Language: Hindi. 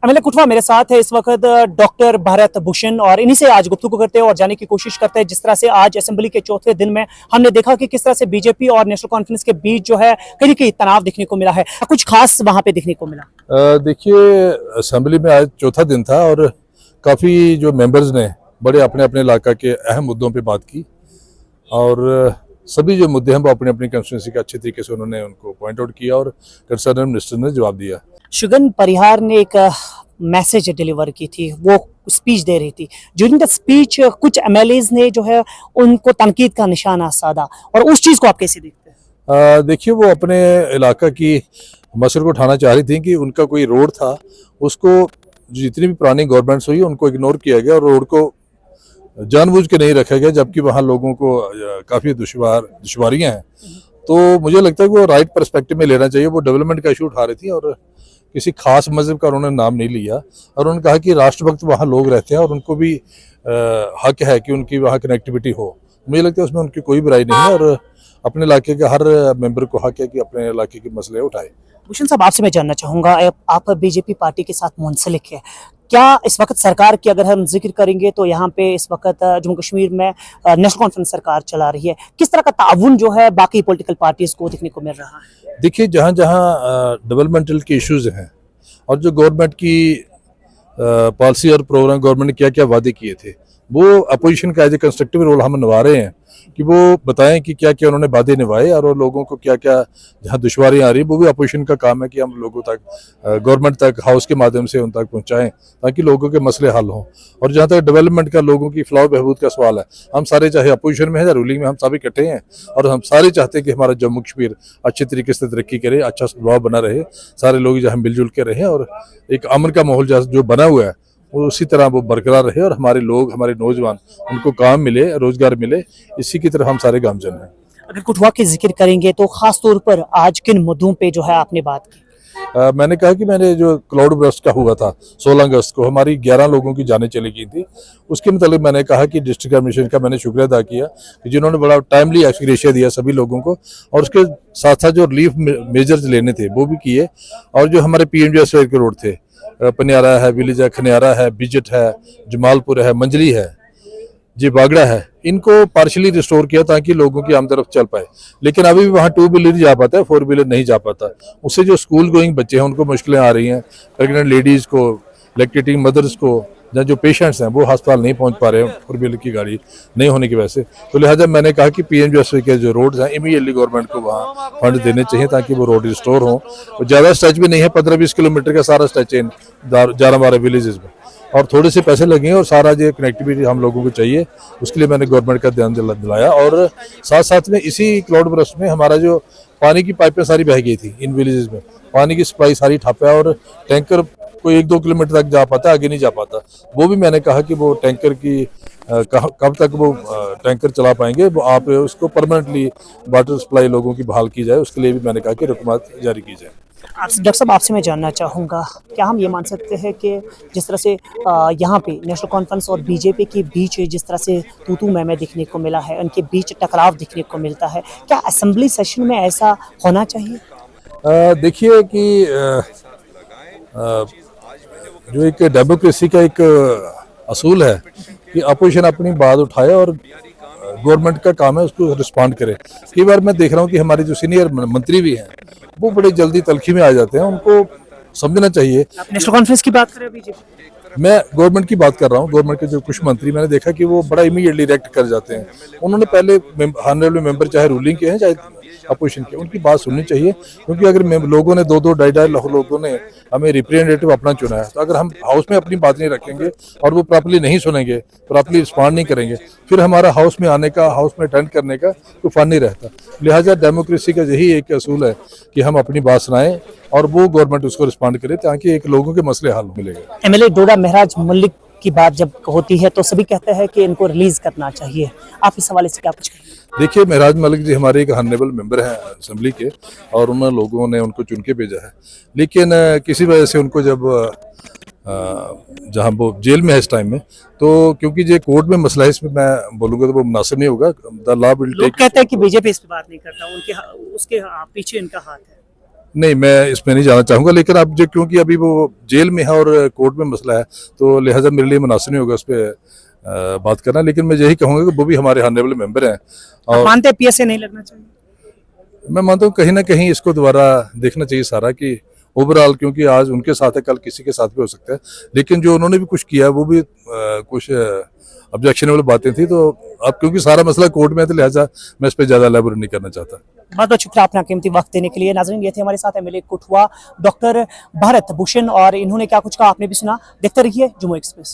एमएलए कुटवा मेरे साथ है इस वक्त डॉक्टर भारत भूषण और इन्हीं से आज गुफ्तगू करते हैं और जाने की कोशिश करते हैं। जिस तरह से आज असेंबली के चौथे दिन में हमने देखा कि किस तरह से बीजेपी और नेशनल कॉन्फ्रेंस के बीच जो है कहीं कहीं तनाव दिखने को मिला है, कुछ खास वहां पे दिखने को मिला। देखिए, असेंबली में आज चौथा दिन था और काफ़ी जो मेंबर्स ने बड़े अपने अपने इलाका के अहम मुद्दों पे बात की और सभी जो मुद्दे हैं वो अपनी अपनी कंस्टिट्यूंसी का अच्छे तरीके से उन्होंने उनको पॉइंट आउट किया और कंसर्न मिनिस्टर ने जवाब दिया। शुगन परिहार ने एक मैसेज डिलीवर की थी, वो स्पीच दे रही थी। ड्यूरिंग द स्पीच कुछ एमएलएज ने जो है उनको तनकीद का निशाना साधा, और उस चीज़ को आप कैसे देखते हैं? देखिए, वो अपने इलाका की मसले को उठाना चाह रही थी कि उनका कोई रोड था, उसको जितनी भी पुरानी गवर्नमेंट्स हुई उनको इग्नोर किया गया और रोड को जानबूझ के नहीं रखा गया, जबकि वहाँ लोगों को काफ़ी दुश्वारियाँ हैं। तो मुझे लगता है कि वो राइट पर्सपेक्टिव में लेना चाहिए। वो डेवलपमेंट का इशू उठा रही थी और किसी खास मजहब का उन्होंने नाम नहीं लिया और उन्होंने कहा कि राष्ट्रभक्त वहाँ लोग रहते हैं और उनको भी हक है कि उनकी वहाँ कनेक्टिविटी हो। मुझे लगता है उसमें उनकी कोई बुराई नहीं है और अपने इलाके के हर मेंबर को हक है कि अपने इलाके के मसले उठाए। भूषण साहब, आपसे मैं जानना चाहूँगा, आप बीजेपी पार्टी के साथ मुंसलिक है, क्या इस वक्त सरकार की अगर हम जिक्र करेंगे तो यहाँ पे इस वक्त जम्मू कश्मीर में नेशनल कॉन्फ्रेंस सरकार चला रही है, किस तरह का ताउन जो है बाकी पॉलिटिकल पार्टीज को देखने को मिल रहा है? देखिए, जहाँ जहाँ डेवलपमेंटल के इश्यूज हैं और जो गवर्नमेंट की पॉलिसी और प्रोग्राम गवर्नमेंट ने क्या क्या वादे किए थे, वो अपोजिशन का एज ए कंस्ट्रक्टिव रोल हम निभा रहे हैं कि वो बताएं कि क्या क्या उन्होंने वादे निभाए और लोगों को क्या क्या जहाँ दुश्वारियाँ आ रही, वो भी अपोजिशन का काम है कि हम लोगों तक गवर्नमेंट तक हाउस के माध्यम से उन तक पहुँचाएं ताकि लोगों के मसले हल हों। और जहाँ तक डेवलपमेंट का, लोगों की फलाह बहबूद का सवाल है, हम सारे चाहे अपोजिशन में है या रूलिंग में, हम सभी इकट्ठे हैं और हम सारे चाहते हैं कि हमारा जम्मू कश्मीर अच्छे तरीके से तरक्की करे, अच्छा स्वभाव बना रहे, सारे लोग जहाँ मिलजुल के रहें और एक अमन का माहौल जो बना हुआ है वो उसी तरह वो बरकरार रहे और हमारे लोग, हमारे नौजवान, उनको काम मिले, रोजगार मिले, इसी की तरह हम सारे गामजन हैं। अगर कुटवा की जिक्र करेंगे तो खास तौर पर आज किन मुद्दों पे जो है आपने बात की? मैंने कहा कि मैंने जो क्लाउड बर्स्ट का हुआ था 16 अगस्त को, हमारी 11 लोगों की जानें चली गई थी, उसके मतलब मैंने कहा कि डिस्ट्रिक्ट एडमिनिस्ट्रेशन का मैंने शुक्रिया अदा किया कि जिन्होंने बड़ा टाइमली एक्सग्रेशिया दिया सभी लोगों को और उसके साथ साथ जो रिलीफ मेजर्स लेने थे वो भी किए। और जो हमारे PMGSY के रोड थे, पनियारा है, विलेज है, खनियारा है, बिजट है, जमालपुर है, मंजली है, जी बागड़ा है, इनको पार्शली रिस्टोर किया ताकि लोगों की आमतरफ चल पाए। लेकिन अभी भी वहाँ 2 व्हीलर जा पाता है, 4 व्हीलर नहीं जा पाता। उससे जो स्कूल गोइंग बच्चे हैं उनको मुश्किलें आ रही हैं, प्रेग्नेंट लेडीज़ को, लैक्टेटिंग मदर्स को, या जो पेशेंट्स हैं वो अस्पताल नहीं पहुंच पा रहे हैं 4 व्हीलर की गाड़ी नहीं होने की वजह से। तो लिहाजा मैंने कहा कि PMGSY के जो रोड्स हैं इमीडिएटली गवर्नमेंट को वहाँ फंड देने चाहिए ताकि वो रोड रिस्टोर हों। और ज़्यादा स्ट्रेच भी नहीं है, 15-20 किलोमीटर का सारा स्ट्रेच है 11-12 विलेजेस में और थोड़े से पैसे लगे और सारा जो कनेक्टिविटी हम लोगों को चाहिए, उसके लिए मैंने गवर्नमेंट का ध्यान दिलाया। और साथ साथ में इसी क्लाउड बर्स्ट में हमारा जो पानी की पाइपें सारी बह गई थी इन विलेजेस में, पानी की सप्लाई सारी ठप है और टैंकर कोई 1-2 किलोमीटर तक जा पाता, आगे नहीं जा पाता। वो भी मैंने कहा कि वो टैंकर की कब तक वो टैंकर चला पाएंगे, वो आप उसको परमानेंटली वाटर सप्लाई लोगों की बहाल की जाए, उसके लिए भी मैंने कहा कि रुकमत जारी की जाए। डॉक्टर साहब, आपसे मैं जानना चाहूँगा, क्या हम ये मान सकते हैं कि जिस तरह से यहाँ पे नेशनल कॉन्फ्रेंस और बीजेपी के बीच जिस तरह से तू मैं दिखने को मिला है, उनके बीच टकराव दिखने को मिलता है, क्या असेंबली सेशन में ऐसा होना चाहिए? देखिए कि जो एक डेमोक्रेसी का एक असूल है कि अपोजिशन अपनी बात उठाए और गवर्नमेंट का काम है उसको रिस्पॉन्ड करे। कई बार मैं देख रहा हूँ कि हमारे जो सीनियर मंत्री भी हैं वो बड़े जल्दी तलखी में आ जाते हैं, उनको समझना चाहिए। नेशनल कॉन्फ्रेंस की बात करें बीजेपी? मैं गवर्नमेंट की बात कर रहा हूँ। गवर्नमेंट के जो कुछ मंत्री मैंने देखा कि वो बड़ा इमीडिएटली रिएक्ट कर जाते हैं। उन्होंने पहले ऑनरेबल मेंबर चाहे रूलिंग के हैं चाहे अपोजिशन के, उनकी बात सुननी चाहिए, क्योंकि अगर लोगों ने 2-2 ढाई लोगों ने हमें रिप्रेजेंटेटिव अपना चुना है, तो अगर हम हाउस में अपनी बात नहीं रखेंगे और वो प्रॉपर्ली नहीं सुनेंगे, प्रॉपर्ली रिस्पॉन्ड नहीं करेंगे, फिर हमारा हाउस में आने का, हाउस में अटेंड करने का कोई फन नहीं रहता। लिहाजा डेमोक्रेसी का यही एक असूल है कि हम अपनी बात सुनाएं और वो गवर्नमेंट उसको रिस्पॉन्ड करे ताकि एक लोगों के मसले हल मिलेगा। एमएलए डोडा महराज मलिक की बात जब होती है तो सभी कहते हैं कि इनको रिलीज करना चाहिए, आप इस हवाले से क्या कुछ कहेंगे? देखिए, महराज मलिक जी हमारे एक ऑनरेबल मेंबर हैं असेंबली के और उन लोगों ने उनको चुन के भेजा है, लेकिन किसी वजह से उनको जब जहां वो जेल में है इस टाइम में, तो क्योंकि ये कोर्ट में मसला है, इसमें मैं बोलूँगा तो वो मुनासिब नहीं होगा। The law will take. लोग कहते हैं कि बीजेपी इस पे बात नहीं करता, उसके पीछे इनका हाथ है। नहीं, मैं इसमें नहीं जाना चाहूँगा, लेकिन अब जो क्योंकि अभी वो जेल में है और कोर्ट में मसला है, तो लिहाजा मेरे लिए मुनासिब नहीं होगा उस पर बात करना। लेकिन मैं यही कहूँगा कि वो भी हमारे ऑनरेबल मेंबर हैं, आप और मानते हैं पीएसए नहीं लगना चाहिए? मैं मानता हूँ कहीं ना कहीं इसको दोबारा देखना चाहिए सारा, कि ओवरऑल, क्योंकि आज उनके साथ है, कल किसी के साथ भी हो सकता है। लेकिन जो उन्होंने भी कुछ किया वो भी कुछ ऑब्जेक्शनेबल बातें थी, तो अब क्योंकि सारा मसला कोर्ट में है, तो लिहाजा मैं इस पर ज़्यादा एलैबोरेट नहीं करना चाहता। बहुत बहुत शुक्रिया अपना कीमती वक्त देने के लिए। नाज़रीन, ये थे हमारे साथ एमएलए कठुआ डॉक्टर भारत भूषण, और इन्होंने क्या कुछ कहा आपने भी सुना। देखते रहिए जुम्मो एक्सप्रेस।